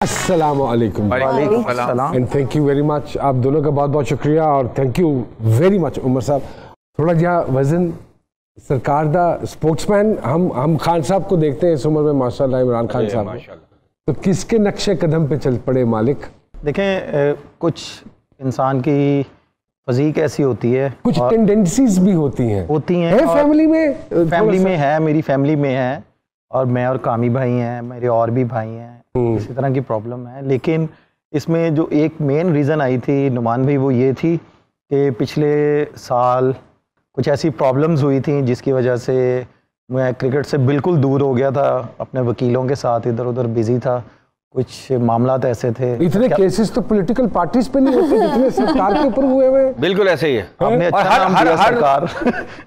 अस्सलामु अलैकुम वालेकुम and thank you very much. आप दोनों का बहुत बहुत शुक्रिया और thank you very much. Umar साहब थोड़ा जिहा वजन सरकार दा स्पोक्समैन हम खान साहब को देखते हैं इस उम्र में माशाल्लाह, इमरान खान साहब, तो किसके नक्शे कदम पे चल पड़े मालिक? देखें, कुछ इंसान की फिजीक ऐसी होती है, कुछ टेंडेंसीज भी होती हैं फैमिली में है, मेरी फैमिली में है, और मैं और कामी भाई हैं, मेरे और भी भाई हैं, इसी तरह की प्रॉब्लम है। लेकिन इसमें जो एक मेन रीज़न आई थी नुमान भाई, वो ये थी कि पिछले साल कुछ ऐसी प्रॉब्लम्स हुई थी जिसकी वजह से मैं क्रिकेट से बिल्कुल दूर हो गया था, अपने वकीलों के साथ इधर उधर बिजी था, कुछ मामलात ऐसे थे। इतने केसेस तो पॉलिटिकल पार्टीज पे नहीं होते जितने सरकार के ऊपर हुए हुए। बिल्कुल ऐसे ही है। हमने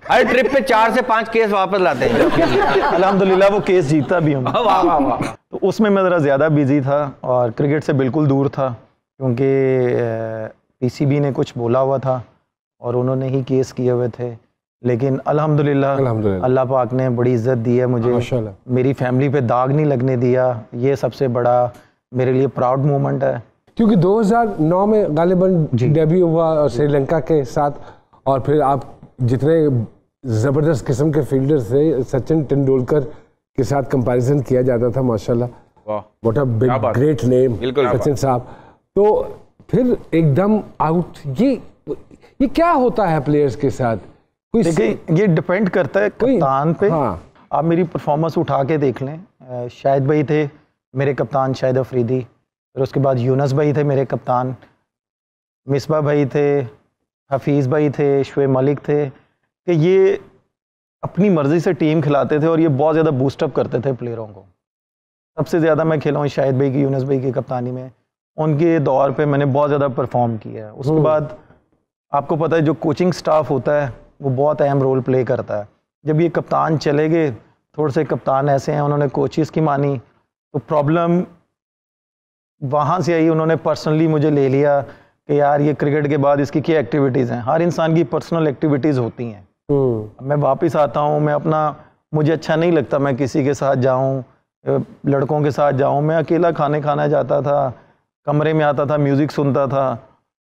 हर ट्रिप पे 4 से 5 केस वापस लाते हैं। अल्हम्दुलिल्लाह वो केस जीता भी हूँ। तो उसमें मैं ज़रा ज़्यादा बिजी था और क्रिकेट से बिल्कुल दूर था, क्योंकि पीसीबी ने कुछ बोला हुआ था और उन्होंने ही केस किए हुए थे। लेकिन अल्हम्दुलिल्लाह अल्लाह पाक ने बड़ी इज्जत दी है मुझे, मेरी फैमिली पे दाग नहीं लगने दिया। ये सबसे बड़ा मेरे लिए प्राउड मोमेंट है, क्योंकि 2009 में गालिबन डेब्यू हुआ श्रीलंका के साथ, और फिर आप जितने ज़बरदस्त किस्म के फील्डर थे, सचिन तेंदुलकर के साथ कंपैरिजन किया जाता था माशाल्लाह, what a big great name Sachin साहब। तो फिर एकदम आउट, ये क्या होता है प्लेयर्स के साथ? देखिए, ये डिपेंड करता है कप्तान पे। आप मेरी परफॉर्मेंस उठा के देख लें, शाहिद भाई थे मेरे कप्तान, शाहिद अफरीदी, फिर उसके बाद यूनस भाई थे मेरे कप्तान, मिसबा भाई थे, हफीज़ भाई थे, शुएब मलिक थे, कि ये अपनी मर्ज़ी से टीम खिलाते थे और ये बहुत ज़्यादा बूस्टअप करते थे प्लेयरों को। सबसे ज़्यादा मैं खेला हूँ शाहिद भाई की, यूनस भाई की कप्तानी में, उनके दौर पे मैंने बहुत ज़्यादा परफॉर्म किया है। उसके बाद आपको पता है जो कोचिंग स्टाफ होता है वो बहुत अहम रोल प्ले करता है। जब ये कप्तान चले गए, थोड़े से कप्तान ऐसे हैं उन्होंने कोचेस की मानी, तो प्रॉब्लम वहाँ से आई। उन्होंने पर्सनली मुझे ले लिया कि यार ये क्रिकेट के बाद इसकी क्या एक्टिविटीज़ हैं। हर इंसान की पर्सनल एक्टिविटीज़ होती हैं। मैं वापस आता हूँ, मैं अपना, मुझे अच्छा नहीं लगता मैं किसी के साथ जाऊँ, लड़कों के साथ जाऊँ, मैं अकेला खाना जाता था, कमरे में आता था, म्यूज़िक सुनता था,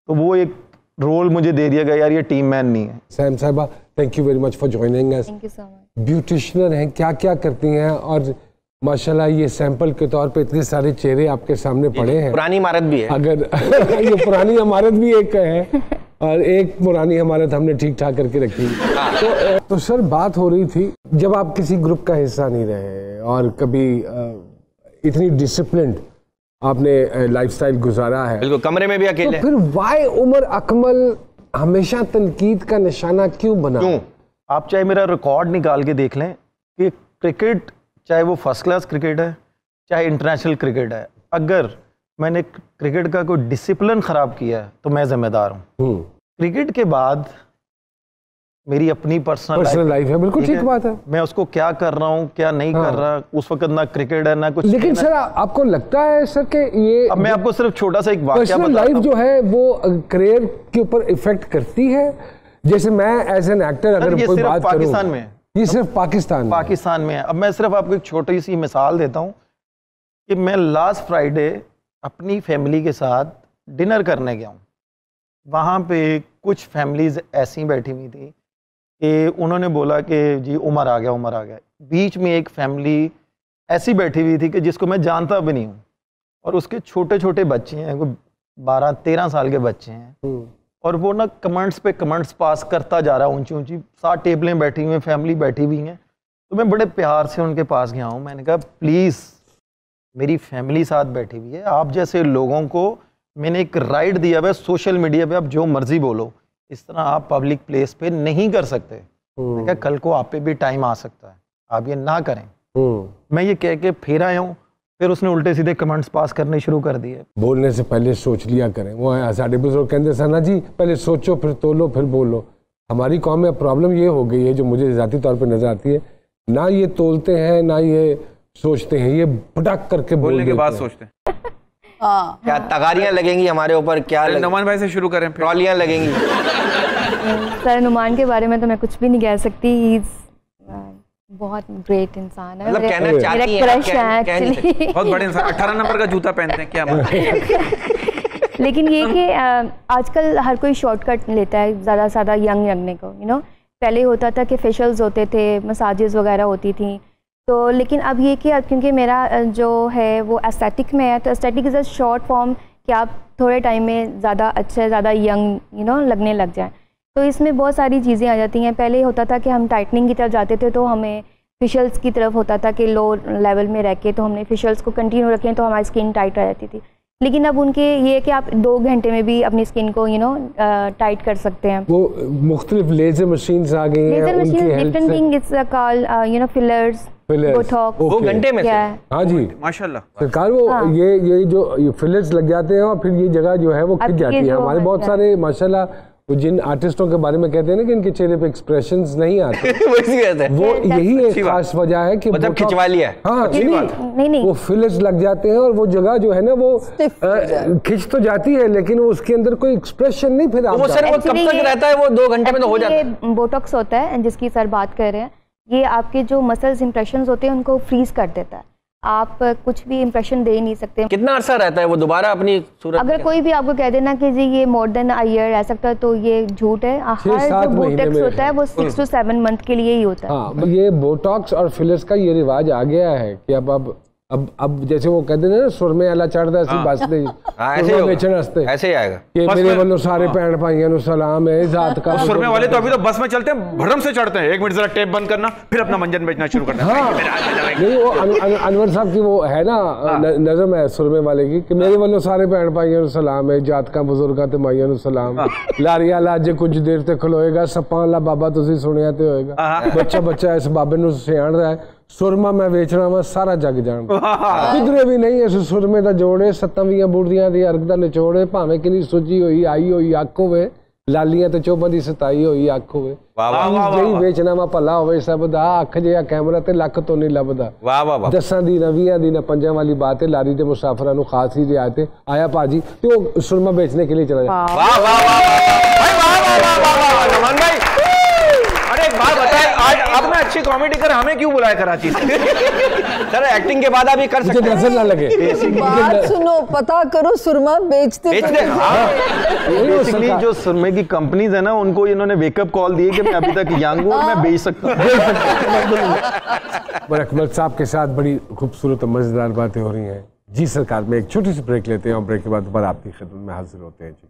तो वो एक रोल मुझे दे दिया गया, यार ये टीम मैन नहीं है। सैम साहिबा, thank you very much for joining us. Thank you so much. ब्यूटिशियनर हैं, क्या क्या करती हैं, और माशाल्लाह ये सैंपल के तौर पे इतने सारे चेहरे आपके सामने पड़े हैं। पुरानी इमारत भी है, अगर ये पुरानी इमारत भी एक है और एक पुरानी इमारत हमने ठीक ठाक करके रखी। तो सर बात हो रही थी, जब आप किसी ग्रुप का हिस्सा नहीं रहे और कभी इतनी डिसिप्लिन्ड आपने लाइफस्टाइल गुजारा है, बिल्कुल कमरे में भी अकेले, तो फिर वाई उमर अकमल हमेशा तनकीद का निशाना क्यों बना? क्यों? आप चाहे मेरा रिकॉर्ड निकाल के देख लें कि क्रिकेट, चाहे वो फर्स्ट क्लास क्रिकेट है चाहे इंटरनेशनल क्रिकेट है, अगर मैंने क्रिकेट का कोई डिसिप्लिन ख़राब किया है तो मैं जिम्मेदार हूँ। क्रिकेट के बाद मेरी अपनी पर्सनल लाइफ है, बिल्कुल ठीक बात है। मैं उसको क्या कर रहा हूँ क्या नहीं कर रहा, उस वक्त ना क्रिकेट है ना कुछ। लेकिन सर आपको लगता है सर कि ये, अब मैं आपको सिर्फ छोटा सा एक वाकया बताता हूं, लाइफ जो है वो करियर के ऊपर इफेक्ट करती है? जैसे मैं एज एन एक्टर अगर कोई बात करूं, पाकिस्तान में, ये सिर्फ पाकिस्तान में है। अब मैं सिर्फ आपको एक छोटी सी मिसाल देता हूँ कि मैं लास्ट फ्राइडे अपनी फैमिली के साथ डिनर करने गया हूँ। वहाँ पे कुछ फैमिलीज ऐसी बैठी हुई थी कि उन्होंने बोला कि जी उमर आ गया। बीच में एक फैमिली ऐसी बैठी हुई थी कि जिसको मैं जानता भी नहीं हूँ, और उसके छोटे छोटे बच्चे हैं, कोई 12-13 साल के बच्चे हैं, और वो ना कमेंट्स पे कमेंट्स पास करता जा रहा है, ऊंची ऊंची 7 टेबलें बैठी हुई हैं, फैमिली बैठी हुई हैं। तो मैं बड़े प्यार से उनके पास गया हूँ, मैंने कहा प्लीज़ मेरी फैमिली साथ बैठी हुई है, आप जैसे लोगों को मैंने एक राइट दिया हुआ है सोशल मीडिया पे आप जो मर्जी बोलो, इस तरह आप पब्लिक प्लेस पे नहीं कर सकते। मैं कहा कल को आप पे भी टाइम आ सकता है, आप ये ना करें। मैं ये कह के फिर आया हूँ, फिर उसने उल्टे सीधे कमेंट्स पास करने शुरू कर दिए। बोलने से पहले सोच लिया करें, वो साढ़े बुजुर्ग कहते सना जी पहले सोचो फिर तोलो फिर बोलो। हमारी कौम में प्रॉब्लम ये हो गई है जो मुझे ज़ाती तौर पे नजर आती है, ना ये तोलते हैं ना ये सोचते हैं, ये पटक करके बोलने के बाद सोचते हैं। क्या तगारियां लगेंगी हमारे ऊपर, क्या नुमान भाई से शुरू करें, ट्रॉलियां लगेंगी। सर नुमान के बारे में तो मैं कुछ भी नहीं कह सकती, बहुत ग्रेट इंसान है, मतलब कहना चाहती है, क्रश है एक्चुअली। बहुत बड़े इंसान, 18 नंबर का जूता पहनते हैं क्या बात। लेकिन ये कि आजकल हर कोई शॉर्टकट लेता है ज़्यादा से ज़्यादा यंग लगने को, यू नो। पहले होता था कि फेशियल्स होते थे, मसाजेस वगैरह होती थी, तो लेकिन अब ये कि क्योंकि मेरा जो है वो एस्थेटिक में है, तो aesthetic is a short form कि आप थोड़े टाइम में ज़्यादा अच्छे, ज़्यादा यंग यू नो लगने लग जाएं। तो इसमें बहुत सारी चीज़ें आ जाती हैं। पहले होता था कि हम टाइटनिंग की तरफ जाते थे, तो हमें फेशियल्स की तरफ होता था कि लो लेवल में रह के तो हमने फेशियल्स को कंटिन्यू रखें तो हमारी स्किन टाइट रह जाती थी। लेकिन अब उनके ये है कि आप 2 घंटे में भी अपनी स्किन को यू नो टाइट कर सकते हैं। वो मुख्तलिफ लेजर मशीन्स आ गई हैं, लेजर उनकी मशीन हेल्प डिफरेंट से thing it's called you know fillers, Botox. 2 घंटे में से? हाँ जी माशाल्लाह सरकार, वो हाँ। ये जो फिलर्स लग जाते हैं और फिर ये जगह जो है वो खिंच जाती है। हमारे बहुत सारे माशाल्लाह वो जिन आर्टिस्टों के बारे में कहते हैं ना कि इनके चेहरे पे एक्सप्रेशंस नहीं आते, वो यही एक खास वजह है कि मतलब खिंचवा लिया है। हाँ नहीं वो फिलर्स लग जाते हैं और वो जगह जो है ना वो खिंच तो जाती है लेकिन वो उसके अंदर कोई एक्सप्रेशन नहीं फिर वो सर वो कब तक रहता है? वो 2 घंटे में तो हो जाता है। बोटॉक्स होता है जिसकी सर बात कर रहे हैं, ये आपके जो मसल्स इंप्रेशंस होते हैं उनको फ्रीज कर देता है, आप कुछ भी इंप्रेशन दे नहीं सकते। कितना अरसा रहता है वो दोबारा अपनी सूरत? अगर कोई भी आपको कह देना कि जी ये मोर देन अ ईयर रह सकता है तो ये झूठ है। हर जो बोटॉक्स होता है वो 6 to 7 मंथ के लिए ही होता है। हाँ, ये बोटॉक्स और फिलर्स का ये रिवाज आ गया है कि अब जैसे वो कहते हैं ना सुरमे वाला चढ़दा सी बस दे बेचण वास्ते ऐसे ही आएगा कि मेरे वालों सारे भैन भाइयों को सलाम है जात का। सुरमे वाले तो अभी तो बस में चलते हैं, भरम से चढ़ते हैं, 1 मिनट जरा टेप बंद करना फिर अपना मंजन बेचना शुरू करना। हाँ नहीं वो अनवर साहब की वो है ना नज़म है सुरमे वाले की कि मेरे वालों सारे भैन भाइयों को सलाम है जात का बुजुर्गा ते माइयों को सलाम। लारिया ला जे कुछ देर ते खलोएगा सप्पा वाला बाबा तुसी सुनिया ते होएगा, बच्चा इस बाबे ਨੂੰ ਸਿਆਣ ਰਿਹਾ सुरमा मैं बेचना वा सारा जग जान किधरे भी नहीं इस सुरमे का जोड़े 27 बूढ़ियां दी अर्ग दा निचोड़े भावें किनी सुजी होई आई होई अख होवे लालियां ते चोबां दी सताई होई अख होवे जही बेचना वा भला होवे सब दा अख जिहा कैमरा ते लख तो नहीं लभदा। वाह वाह वाह 10 दी 20 दी 5 वाली बात है। लारी दे मुसाफिरां नु खास ही रियायत है। आया पाजी ते ओ सुरमा बेचने के लिए चला जाए। वाह वाह वाह नमान भाई, अरे एक बात बताए, आज अब मैं अच्छी कॉमेडी कर हमें क्यों बुलाया कराची से? सर एक्टिंग के बाद आप ये कर सकते हैं, नजर ना लगे। बात सुनो, पता करो सुरमा बेचते बेसिकली जो सुरमे की कंपनीज है ना उनको इन्होंने वेकअप कॉल दी है कि मैं अभी तक यंग हूं और मैं बेच सकता हूं। अकमल साहब के साथ बड़ी खूबसूरत और मजेदार बातें हो रही हैं जी। सरकार में एक छोटी सी ब्रेक लेते हैं और ब्रेक के बाद दोबारा आपकी खिदमत में हाजिर होते हैं जी।